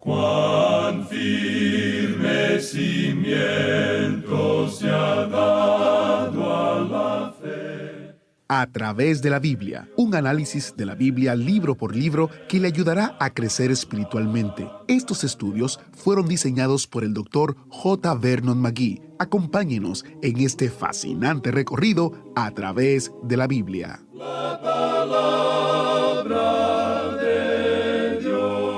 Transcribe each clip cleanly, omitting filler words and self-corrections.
Cuán firme cimiento se ha dado a la fe. A través de la Biblia, un análisis de la Biblia libro por libro que le ayudará a crecer espiritualmente. Estos estudios fueron diseñados por el Dr. J. Vernon McGee. Acompáñenos en este fascinante recorrido a través de la Biblia. La palabra de Dios.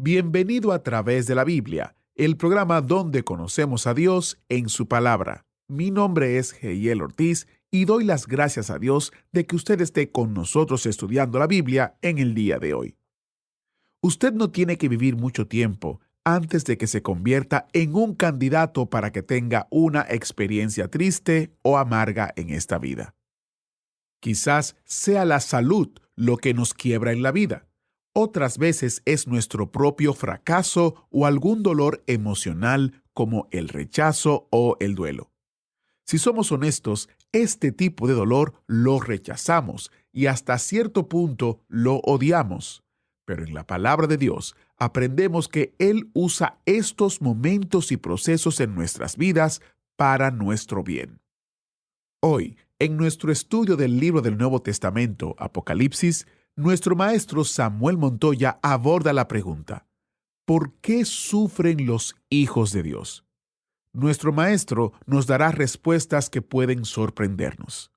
Bienvenido a Través de la Biblia, el programa donde conocemos a Dios en su palabra. Mi nombre es Heiel Ortiz y doy las gracias a Dios de que usted esté con nosotros estudiando la Biblia en el día de hoy. Usted no tiene que vivir mucho tiempo antes de que se convierta en un candidato para que tenga una experiencia triste o amarga en esta vida. Quizás sea la salud lo que nos quiebra en la vida. Otras veces es nuestro propio fracaso o algún dolor emocional como el rechazo o el duelo. Si somos honestos, este tipo de dolor lo rechazamos y hasta cierto punto lo odiamos. Pero en la palabra de Dios aprendemos que Él usa estos momentos y procesos en nuestras vidas para nuestro bien. Hoy, en nuestro estudio del libro del Nuevo Testamento, Apocalipsis, nuestro maestro Samuel Montoya aborda la pregunta: ¿por qué sufren los hijos de Dios? Nuestro maestro nos dará respuestas que pueden sorprendernos.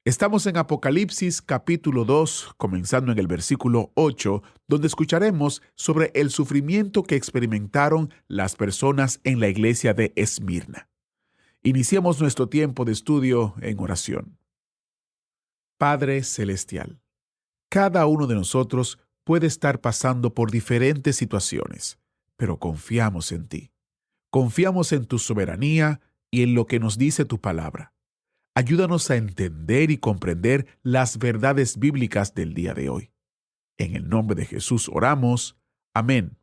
Estamos en Apocalipsis capítulo 2, comenzando en el versículo 8, donde escucharemos sobre el sufrimiento que experimentaron las personas en la iglesia de Esmirna. Iniciemos nuestro tiempo de estudio en oración. Padre Celestial, cada uno de nosotros puede estar pasando por diferentes situaciones, pero confiamos en ti. Confiamos en tu soberanía y en lo que nos dice tu palabra. Ayúdanos a entender y comprender las verdades bíblicas del día de hoy. En el nombre de Jesús oramos. Amén.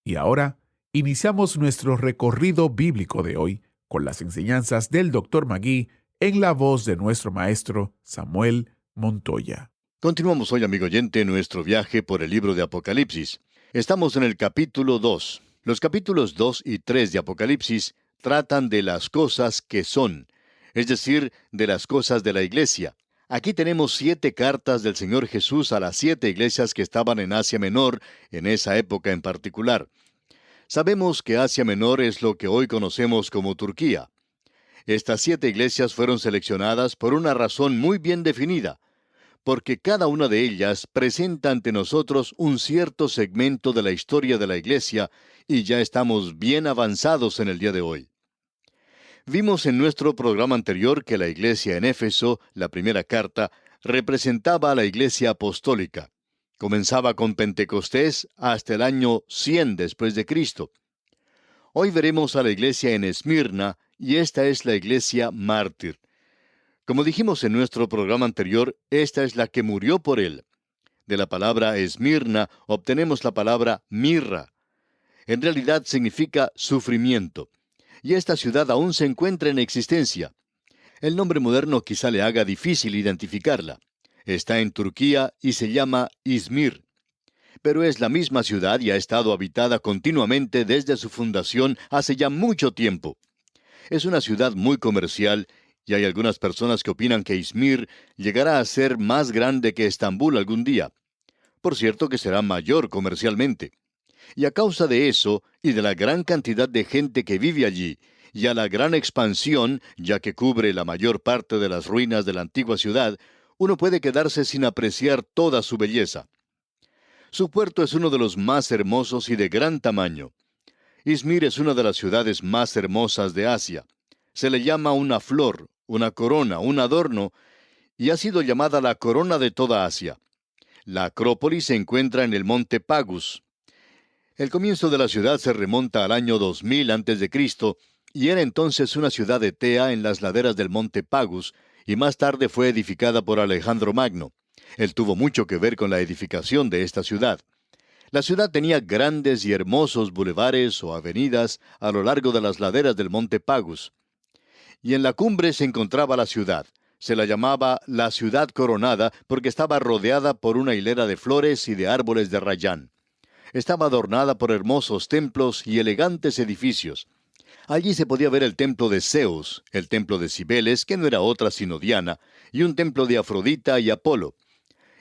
Y ahora, iniciamos nuestro recorrido bíblico de hoy con las enseñanzas del Dr. McGee en la voz de nuestro maestro Samuel Montoya. Continuamos hoy, amigo oyente, nuestro viaje por el libro de Apocalipsis. Estamos en el capítulo 2. Los capítulos 2 y 3 de Apocalipsis tratan de las cosas que son, es decir, de las cosas de la iglesia. Aquí tenemos 7 cartas del Señor Jesús a las 7 iglesias que estaban en Asia Menor, en esa época en particular. Sabemos que Asia Menor es lo que hoy conocemos como Turquía. Estas 7 iglesias fueron seleccionadas por una razón muy bien definida, porque cada una de ellas presenta ante nosotros un cierto segmento de la historia de la iglesia, y ya estamos bien avanzados en el día de hoy. Vimos en nuestro programa anterior que la iglesia en Éfeso, la primera carta, representaba a la iglesia apostólica. Comenzaba con Pentecostés hasta el año 100 después de Cristo. Hoy veremos a la iglesia en Esmirna, y esta es la iglesia mártir. Como dijimos en nuestro programa anterior, esta es la que murió por él. De la palabra Esmirna obtenemos la palabra mirra. En realidad significa sufrimiento. Y esta ciudad aún se encuentra en existencia. El nombre moderno quizá le haga difícil identificarla. Está en Turquía y se llama Izmir. Pero es la misma ciudad y ha estado habitada continuamente desde su fundación hace ya mucho tiempo. Es una ciudad muy comercial, y hay algunas personas que opinan que Izmir llegará a ser más grande que Estambul algún día. Por cierto que será mayor comercialmente. Y a causa de eso, y de la gran cantidad de gente que vive allí, y a la gran expansión, ya que cubre la mayor parte de las ruinas de la antigua ciudad, uno puede quedarse sin apreciar toda su belleza. Su puerto es uno de los más hermosos y de gran tamaño. Izmir es una de las ciudades más hermosas de Asia. Se le llama una flor, una corona, un adorno, y ha sido llamada la corona de toda Asia. La Acrópolis se encuentra en el monte Pagus. El comienzo de la ciudad se remonta al año 2000 a.C., y era entonces una ciudad etea en las laderas del monte Pagus, y más tarde fue edificada por Alejandro Magno. Él tuvo mucho que ver con la edificación de esta ciudad. La ciudad tenía grandes y hermosos bulevares o avenidas a lo largo de las laderas del monte Pagus. Y en la cumbre se encontraba la ciudad. Se la llamaba la ciudad coronada porque estaba rodeada por una hilera de flores y de árboles de rayán. Estaba adornada por hermosos templos y elegantes edificios. Allí se podía ver el templo de Zeus, el templo de Cibeles, que no era otra sino Diana, y un templo de Afrodita y Apolo.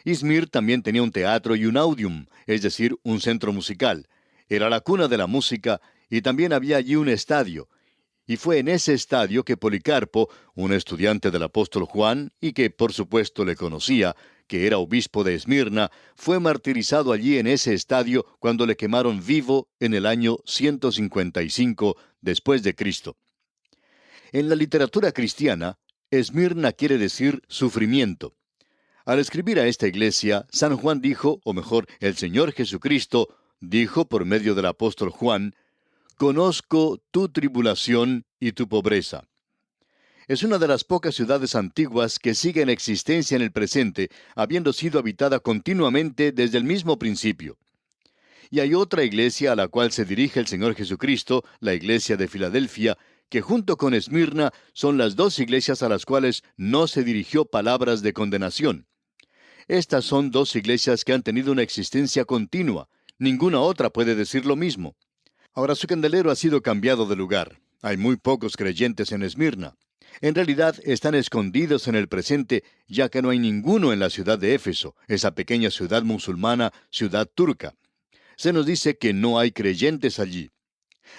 Izmir también tenía un teatro y un audium, es decir, un centro musical. Era la cuna de la música, y también había allí un estadio. Y fue en ese estadio que Policarpo, un estudiante del apóstol Juan, y que por supuesto le conocía, que era obispo de Esmirna, fue martirizado allí en ese estadio cuando le quemaron vivo en el año 155 después de Cristo. En la literatura cristiana, Esmirna quiere decir sufrimiento. Al escribir a esta iglesia, San Juan dijo, o mejor, el Señor Jesucristo dijo por medio del apóstol Juan, «Conozco tu tribulación y tu pobreza». Es una de las pocas ciudades antiguas que sigue en existencia en el presente, habiendo sido habitada continuamente desde el mismo principio. Y hay otra iglesia a la cual se dirige el Señor Jesucristo, la iglesia de Filadelfia, que junto con Esmirna son las dos iglesias a las cuales no se dirigió palabras de condenación. Estas son dos iglesias que han tenido una existencia continua. Ninguna otra puede decir lo mismo. Ahora su candelero ha sido cambiado de lugar. Hay muy pocos creyentes en Esmirna. En realidad están escondidos en el presente, ya que no hay ninguno en la ciudad de Éfeso, esa pequeña ciudad musulmana, ciudad turca. Se nos dice que no hay creyentes allí.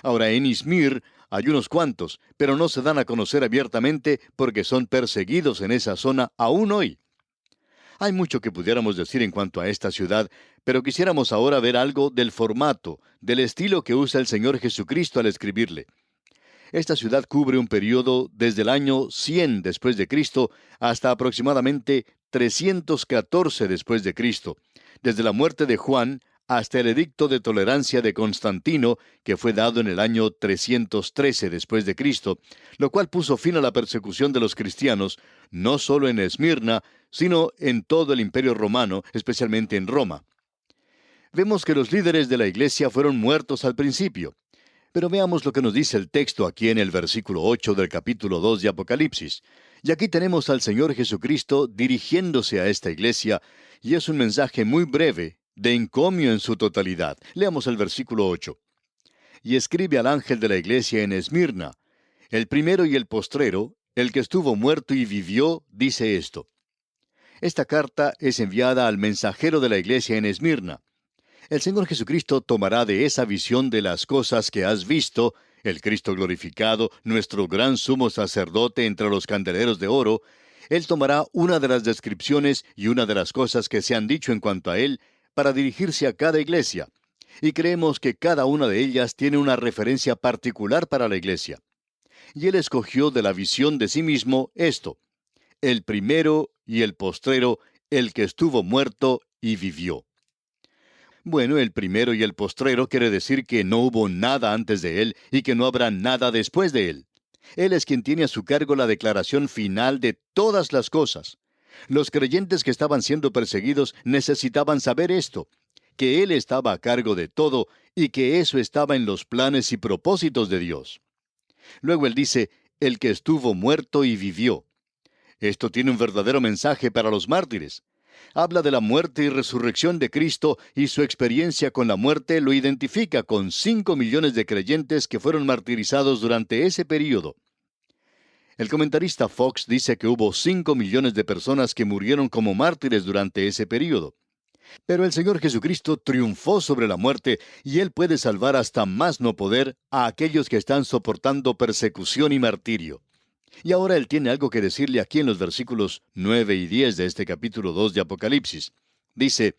Ahora en Izmir hay unos cuantos, pero no se dan a conocer abiertamente porque son perseguidos en esa zona aún hoy. Hay mucho que pudiéramos decir en cuanto a esta ciudad, pero quisiéramos ahora ver algo del formato, del estilo que usa el Señor Jesucristo al escribirle. Esta ciudad cubre un periodo desde el año 100 después de Cristo hasta aproximadamente 314 después de Cristo, desde la muerte de Juan hasta el edicto de tolerancia de Constantino, que fue dado en el año 313 después de Cristo, lo cual puso fin a la persecución de los cristianos, no solo en Esmirna, sino en todo el Imperio Romano, especialmente en Roma. Vemos que los líderes de la iglesia fueron muertos al principio. Pero veamos lo que nos dice el texto aquí en el versículo 8 del capítulo 2 de Apocalipsis. Y aquí tenemos al Señor Jesucristo dirigiéndose a esta iglesia, y es un mensaje muy breve, de encomio en su totalidad. Leamos el versículo 8. Y escribe al ángel de la iglesia en Esmirna, el primero y el postrero, el que estuvo muerto y vivió, dice esto. Esta carta es enviada al mensajero de la iglesia en Esmirna. El Señor Jesucristo tomará de esa visión de las cosas que has visto, el Cristo glorificado, nuestro gran sumo sacerdote entre los candeleros de oro. Él tomará una de las descripciones y una de las cosas que se han dicho en cuanto a Él para dirigirse a cada iglesia. Y creemos que cada una de ellas tiene una referencia particular para la iglesia. Y Él escogió de la visión de sí mismo esto: el primero y el postrero, el que estuvo muerto y vivió. Bueno, el primero y el postrero quiere decir que no hubo nada antes de Él y que no habrá nada después de Él. Él es quien tiene a su cargo la declaración final de todas las cosas. Los creyentes que estaban siendo perseguidos necesitaban saber esto, que Él estaba a cargo de todo y que eso estaba en los planes y propósitos de Dios. Luego Él dice, el que estuvo muerto y vivió. Esto tiene un verdadero mensaje para los mártires. Habla de la muerte y resurrección de Cristo, y su experiencia con la muerte lo identifica con 5 millones de creyentes que fueron martirizados durante ese período. El comentarista Fox dice que hubo 5 millones de personas que murieron como mártires durante ese período. Pero el Señor Jesucristo triunfó sobre la muerte, y Él puede salvar hasta más no poder a aquellos que están soportando persecución y martirio. Y ahora Él tiene algo que decirle aquí en los versículos 9 y 10 de este capítulo 2 de Apocalipsis. Dice,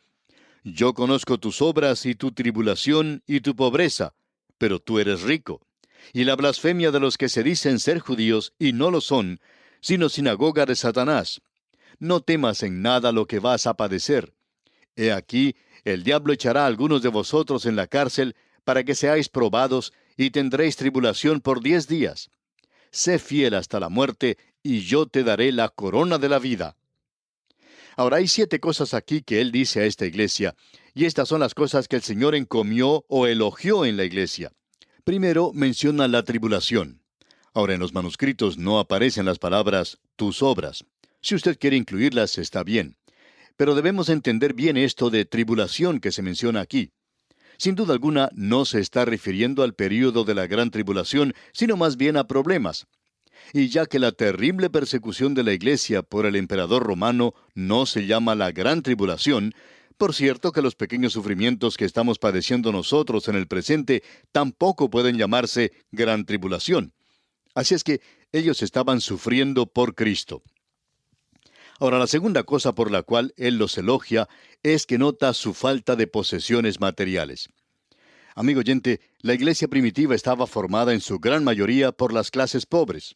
«Yo conozco tus obras y tu tribulación y tu pobreza, pero tú eres rico, y la blasfemia de los que se dicen ser judíos y no lo son, sino sinagoga de Satanás. No temas en nada lo que vas a padecer. He aquí, el diablo echará a algunos de vosotros en la cárcel para que seáis probados, y tendréis tribulación por 10 días. Sé fiel hasta la muerte, y yo te daré la corona de la vida». Ahora hay 7 cosas aquí que Él dice a esta iglesia, y estas son las cosas que el Señor encomió o elogió en la iglesia. Primero, menciona la tribulación. Ahora en los manuscritos no aparecen las palabras tus obras. Si usted quiere incluirlas, está bien. Pero debemos entender bien esto de tribulación que se menciona aquí. Sin duda alguna, no se está refiriendo al período de la gran tribulación, sino más bien a problemas. Y ya que la terrible persecución de la Iglesia por el emperador romano no se llama la gran tribulación, por cierto que los pequeños sufrimientos que estamos padeciendo nosotros en el presente tampoco pueden llamarse gran tribulación. Así es que ellos estaban sufriendo por Cristo. Ahora, la segunda cosa por la cual él los elogia es que nota su falta de posesiones materiales. Amigo oyente, la iglesia primitiva estaba formada en su gran mayoría por las clases pobres.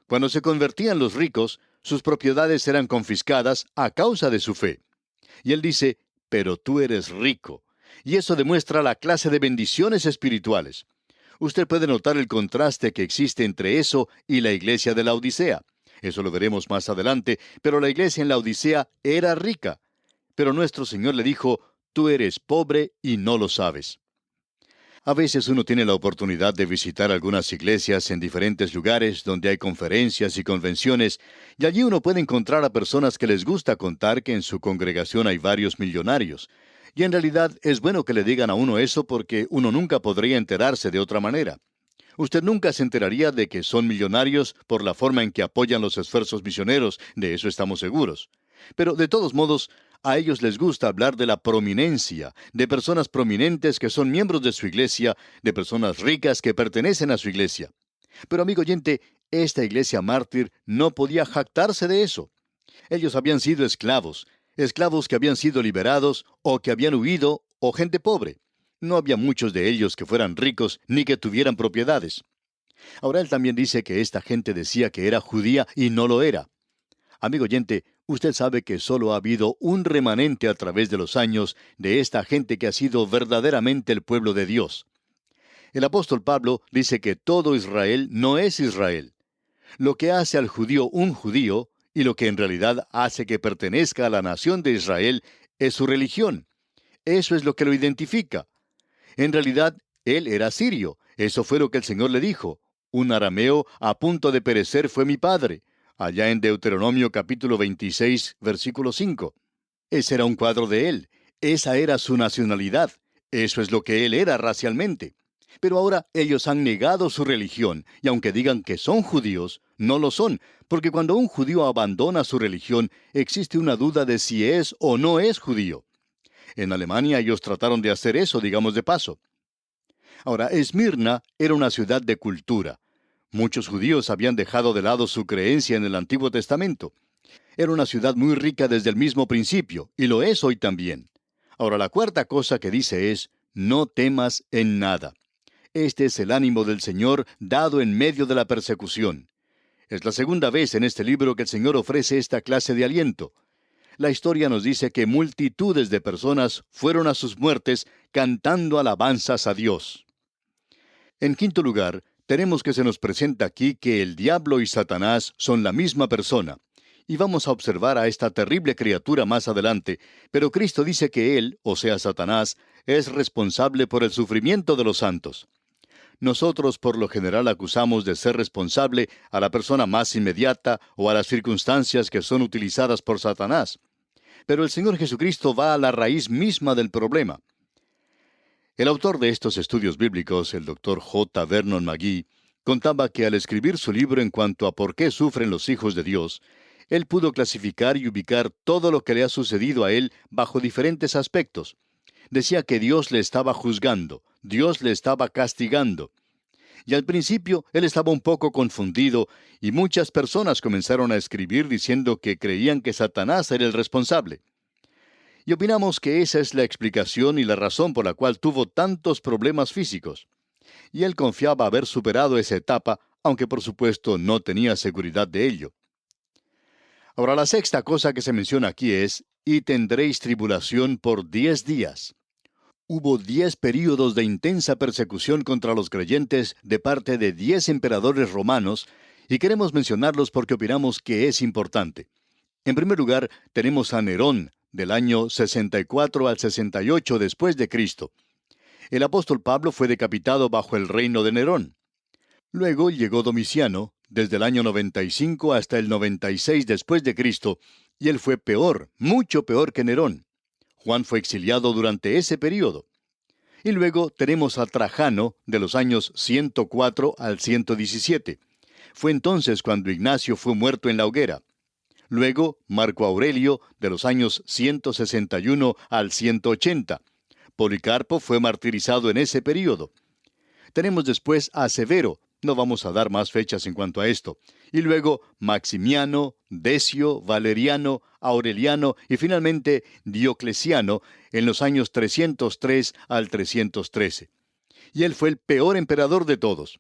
Cuando se convertían los ricos, sus propiedades eran confiscadas a causa de su fe. Y él dice, pero tú eres rico. Y eso demuestra la clase de bendiciones espirituales. Usted puede notar el contraste que existe entre eso y la iglesia de la Odisea. Eso lo veremos más adelante, pero la iglesia en la Odisea era rica. Pero nuestro Señor le dijo, tú eres pobre y no lo sabes. A veces uno tiene la oportunidad de visitar algunas iglesias en diferentes lugares donde hay conferencias y convenciones, y allí uno puede encontrar a personas que les gusta contar que en su congregación hay varios millonarios. Y en realidad es bueno que le digan a uno eso porque uno nunca podría enterarse de otra manera. Usted nunca se enteraría de que son millonarios por la forma en que apoyan los esfuerzos misioneros, de eso estamos seguros. Pero de todos modos, a ellos les gusta hablar de la prominencia, de personas prominentes que son miembros de su iglesia, de personas ricas que pertenecen a su iglesia. Pero amigo oyente, esta iglesia mártir no podía jactarse de eso. Ellos habían sido esclavos que habían sido liberados o que habían huido, o gente pobre. No había muchos de ellos que fueran ricos ni que tuvieran propiedades. Ahora él también dice que esta gente decía que era judía y no lo era. Amigo oyente, usted sabe que solo ha habido un remanente a través de los años de esta gente que ha sido verdaderamente el pueblo de Dios. El apóstol Pablo dice que todo Israel no es Israel. Lo que hace al judío un judío, y lo que en realidad hace que pertenezca a la nación de Israel, es su religión. Eso es lo que lo identifica. En realidad, él era sirio. Eso fue lo que el Señor le dijo. Un arameo a punto de perecer fue mi padre. Allá en Deuteronomio capítulo 26, versículo 5. Ese era un cuadro de él. Esa era su nacionalidad. Eso es lo que él era racialmente. Pero ahora ellos han negado su religión, y aunque digan que son judíos, no lo son, porque cuando un judío abandona su religión, existe una duda de si es o no es judío. En Alemania ellos trataron de hacer eso, digamos de paso. Ahora, Esmirna era una ciudad de cultura. Muchos judíos habían dejado de lado su creencia en el Antiguo Testamento. Era una ciudad muy rica desde el mismo principio, y lo es hoy también. Ahora, la cuarta cosa que dice es, no temas en nada. Este es el ánimo del Señor dado en medio de la persecución. Es la segunda vez en este libro que el Señor ofrece esta clase de aliento. La historia nos dice que multitudes de personas fueron a sus muertes cantando alabanzas a Dios. En quinto lugar, tenemos que se nos presenta aquí que el diablo y Satanás son la misma persona. Y vamos a observar a esta terrible criatura más adelante, pero Cristo dice que él, o sea Satanás, es responsable por el sufrimiento de los santos. Nosotros por lo general acusamos de ser responsable a la persona más inmediata o a las circunstancias que son utilizadas por Satanás. Pero el Señor Jesucristo va a la raíz misma del problema. El autor de estos estudios bíblicos, el Dr. J. Vernon McGee, contaba que al escribir su libro en cuanto a por qué sufren los hijos de Dios, él pudo clasificar y ubicar todo lo que le ha sucedido a él bajo diferentes aspectos. Decía que Dios le estaba juzgando, Dios le estaba castigando. Y al principio él estaba un poco confundido y muchas personas comenzaron a escribir diciendo que creían que Satanás era el responsable. Y opinamos que esa es la explicación y la razón por la cual tuvo tantos problemas físicos. Y él confiaba haber superado esa etapa, aunque por supuesto no tenía seguridad de ello. Ahora la sexta cosa que se menciona aquí es, y tendréis tribulación por 10 días. Hubo 10 períodos de intensa persecución contra los creyentes de parte de 10 emperadores romanos, y queremos mencionarlos porque opinamos que es importante. En primer lugar, tenemos a Nerón, del año 64 al 68 después de Cristo. El apóstol Pablo fue decapitado bajo el reino de Nerón. Luego llegó Domiciano, desde el año 95 hasta el 96 después de Cristo, y él fue peor, mucho peor que Nerón. Juan fue exiliado durante ese período. Y luego tenemos a Trajano, de los años 104 al 117. Fue entonces cuando Ignacio fue muerto en la hoguera. Luego, Marco Aurelio, de los años 161 al 180. Policarpo fue martirizado en ese período. Tenemos después a Severo, no vamos a dar más fechas en cuanto a esto. Y luego Maximiano, Decio, Valeriano, Aureliano y finalmente Diocleciano en los años 303 al 313. Y él fue el peor emperador de todos.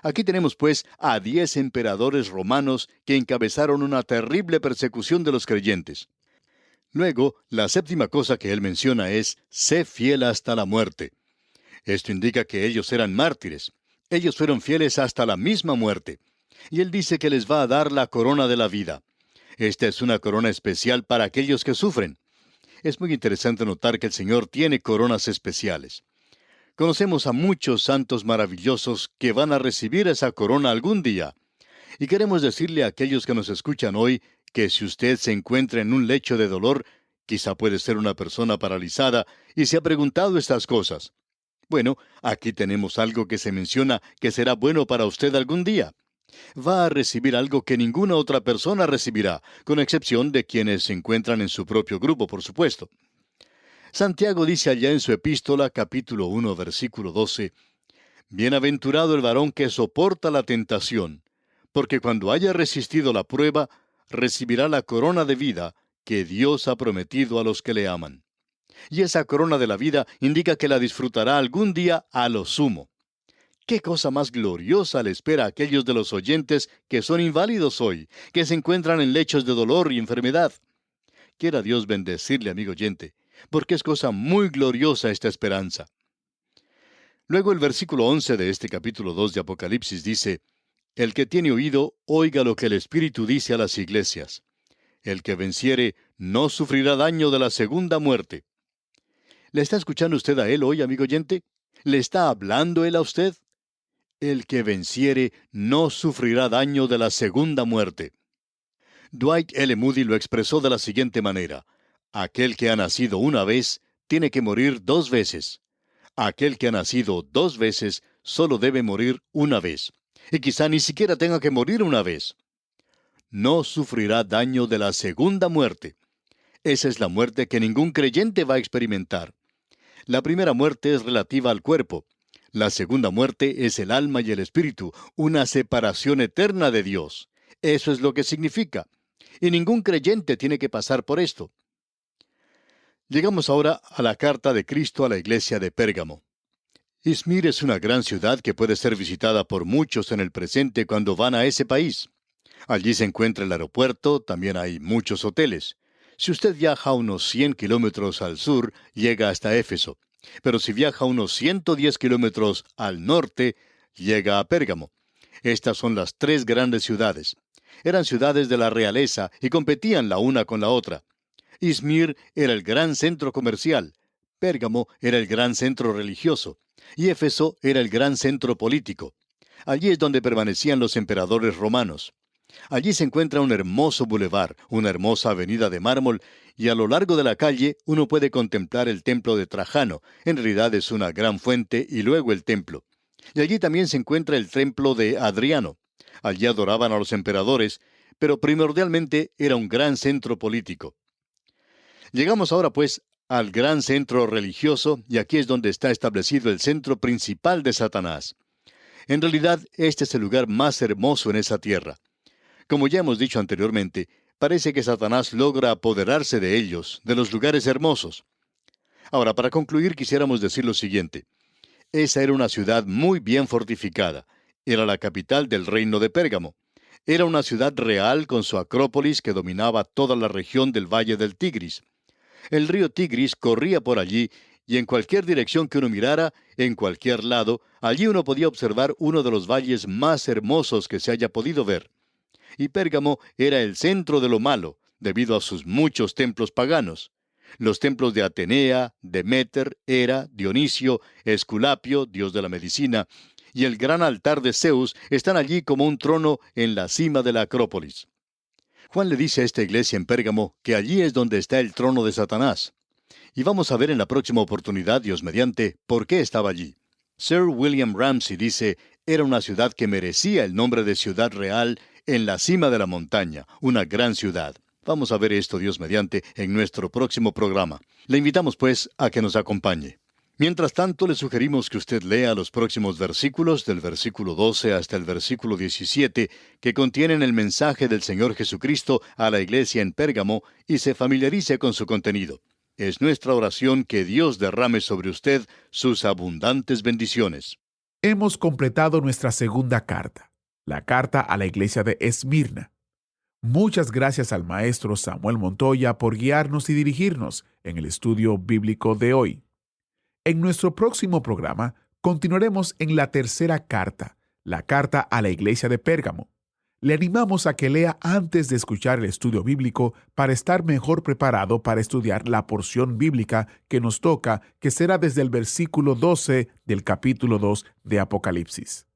Aquí tenemos pues a 10 emperadores romanos que encabezaron una terrible persecución de los creyentes. Luego, la séptima cosa que él menciona es, sé fiel hasta la muerte. Esto indica que ellos eran mártires. Ellos fueron fieles hasta la misma muerte. Y él dice que les va a dar la corona de la vida. Esta es una corona especial para aquellos que sufren. Es muy interesante notar que el Señor tiene coronas especiales. Conocemos a muchos santos maravillosos que van a recibir esa corona algún día. Y queremos decirle a aquellos que nos escuchan hoy que si usted se encuentra en un lecho de dolor, quizá puede ser una persona paralizada, y se ha preguntado estas cosas. Bueno, aquí tenemos algo que se menciona que será bueno para usted algún día. Va a recibir algo que ninguna otra persona recibirá, con excepción de quienes se encuentran en su propio grupo, por supuesto. Santiago dice allá en su epístola, capítulo 1, versículo 12, Bienaventurado el varón que soporta la tentación, porque cuando haya resistido la prueba, recibirá la corona de vida que Dios ha prometido a los que le aman. Y esa corona de la vida indica que la disfrutará algún día a lo sumo. ¿Qué cosa más gloriosa le espera a aquellos de los oyentes que son inválidos hoy, que se encuentran en lechos de dolor y enfermedad? Quiera Dios bendecirle, amigo oyente, porque es cosa muy gloriosa esta esperanza. Luego el versículo 11 de este capítulo 2 de Apocalipsis dice, El que tiene oído, oiga lo que el Espíritu dice a las iglesias. El que venciere, no sufrirá daño de la segunda muerte. ¿Le está escuchando usted a él hoy, amigo oyente? ¿Le está hablando él a usted? El que venciere no sufrirá daño de la segunda muerte. Dwight L. Moody lo expresó de la siguiente manera. Aquel que ha nacido una vez tiene que morir 2 veces. Aquel que ha nacido 2 veces solo debe morir una vez. Y quizá ni siquiera tenga que morir una vez. No sufrirá daño de la segunda muerte. Esa es la muerte que ningún creyente va a experimentar. La primera muerte es relativa al cuerpo. La segunda muerte es el alma y el espíritu, una separación eterna de Dios. Eso es lo que significa. Y ningún creyente tiene que pasar por esto. Llegamos ahora a la carta de Cristo a la iglesia de Pérgamo. Izmir es una gran ciudad que puede ser visitada por muchos en el presente cuando van a ese país. Allí se encuentra el aeropuerto, también hay muchos hoteles. Si usted viaja unos 100 kilómetros al sur, llega hasta Éfeso. Pero si viaja unos 110 kilómetros al norte, llega a Pérgamo. Estas son las 3 grandes ciudades. Eran ciudades de la realeza y competían la una con la otra. Izmir era el gran centro comercial, Pérgamo era el gran centro religioso, y Éfeso era el gran centro político. Allí es donde permanecían los emperadores romanos. Allí se encuentra un hermoso bulevar, una hermosa avenida de mármol, y a lo largo de la calle uno puede contemplar el templo de Trajano. En realidad es una gran fuente y luego el templo. Y allí también se encuentra el templo de Adriano. Allí adoraban a los emperadores, pero primordialmente era un gran centro político. Llegamos ahora pues al gran centro religioso, y aquí es donde está establecido el centro principal de Satanás. En realidad, este es el lugar más hermoso en esa tierra. Como ya hemos dicho anteriormente, parece que Satanás logra apoderarse de ellos, de los lugares hermosos. Ahora, para concluir, quisiéramos decir lo siguiente. Esa era una ciudad muy bien fortificada. Era la capital del reino de Pérgamo. Era una ciudad real con su acrópolis que dominaba toda la región del valle del Tigris. El río Tigris corría por allí, y en cualquier dirección que uno mirara, en cualquier lado, allí uno podía observar uno de los valles más hermosos que se haya podido ver. Y Pérgamo era el centro de lo malo, debido a sus muchos templos paganos. Los templos de Atenea, Deméter, Hera, Dionisio, Esculapio, dios de la medicina, y el gran altar de Zeus están allí como un trono en la cima de la Acrópolis. Juan le dice a esta iglesia en Pérgamo que allí es donde está el trono de Satanás. Y vamos a ver en la próxima oportunidad, Dios mediante, por qué estaba allí. Sir William Ramsay dice, era una ciudad que merecía el nombre de ciudad real en la cima de la montaña, una gran ciudad. Vamos a ver esto, Dios mediante, en nuestro próximo programa. Le invitamos, pues, a que nos acompañe. Mientras tanto, le sugerimos que usted lea los próximos versículos, del versículo 12 hasta el versículo 17, que contienen el mensaje del Señor Jesucristo a la iglesia en Pérgamo, y se familiarice con su contenido. Es nuestra oración que Dios derrame sobre usted sus abundantes bendiciones. Hemos completado nuestra segunda carta, la carta a la iglesia de Esmirna. Muchas gracias al maestro Samuel Montoya por guiarnos y dirigirnos en el estudio bíblico de hoy. En nuestro próximo programa continuaremos en la tercera carta, la carta a la iglesia de Pérgamo. Le animamos a que lea antes de escuchar el estudio bíblico para estar mejor preparado para estudiar la porción bíblica que nos toca, que será desde el versículo 12 del capítulo 2 de Apocalipsis.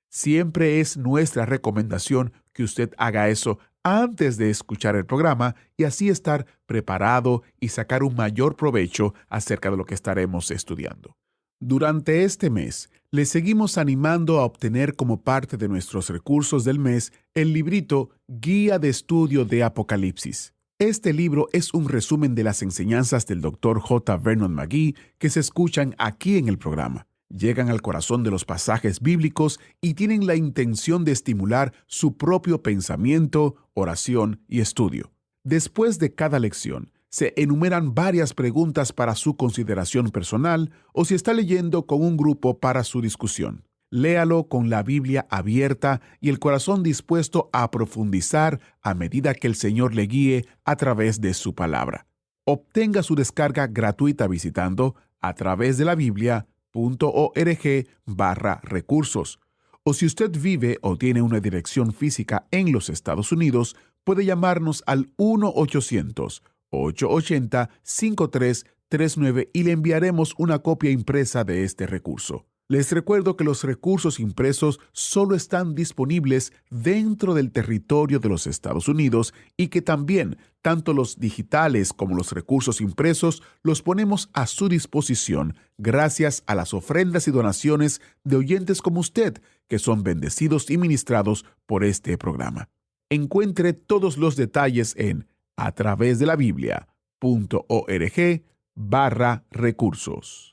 Siempre es nuestra recomendación que usted haga eso antes de escuchar el programa y así estar preparado y sacar un mayor provecho acerca de lo que estaremos estudiando. Durante este mes, le seguimos animando a obtener como parte de nuestros recursos del mes el librito Guía de Estudio de Apocalipsis. Este libro es un resumen de las enseñanzas del Dr. J. Vernon McGee que se escuchan aquí en el programa. Llegan al corazón de los pasajes bíblicos y tienen la intención de estimular su propio pensamiento, oración y estudio. Después de cada lección, se enumeran varias preguntas para su consideración personal o si está leyendo con un grupo para su discusión. Léalo con la Biblia abierta y el corazón dispuesto a profundizar a medida que el Señor le guíe a través de su palabra. Obtenga su descarga gratuita visitando a través de la Biblia.org/recursos. O si usted vive o tiene una dirección física en los Estados Unidos, puede llamarnos al 1-800-880-5339 y le enviaremos una copia impresa de este recurso. Les recuerdo que los recursos impresos solo están disponibles dentro del territorio de los Estados Unidos y que también, tanto los digitales como los recursos impresos, los ponemos a su disposición gracias a las ofrendas y donaciones de oyentes como usted, que son bendecidos y ministrados por este programa. Encuentre todos los detalles en atravesdelabiblia.org/recursos.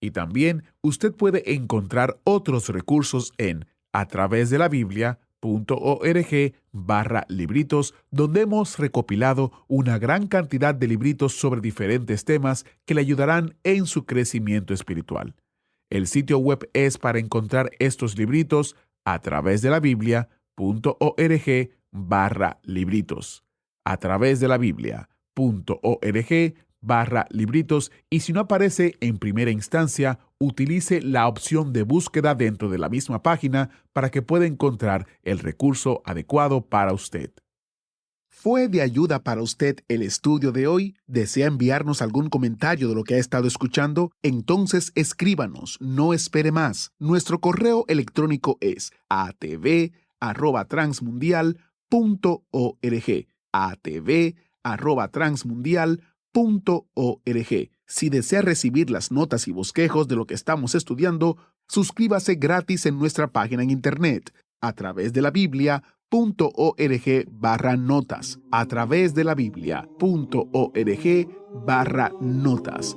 Y también usted puede encontrar otros recursos en atravesdelabiblia.org/libritos, donde hemos recopilado una gran cantidad de libritos sobre diferentes temas que le ayudarán en su crecimiento espiritual. El sitio web es para encontrar estos libritos atravesdelabiblia.org/libritos. atravesdelabiblia.org/libritos, y si no aparece en primera instancia, utilice la opción de búsqueda dentro de la misma página para que pueda encontrar el recurso adecuado para usted. ¿Fue de ayuda para usted el estudio de hoy? ¿Desea enviarnos algún comentario de lo que ha estado escuchando? Entonces escríbanos, no espere más. Nuestro correo electrónico es atv@transmundial.org. atv@transmundial.org. Si desea recibir las notas y bosquejos de lo que estamos estudiando, suscríbase gratis en nuestra página en internet, a través de la Biblia.org/notas, a través de la Biblia.org/notas.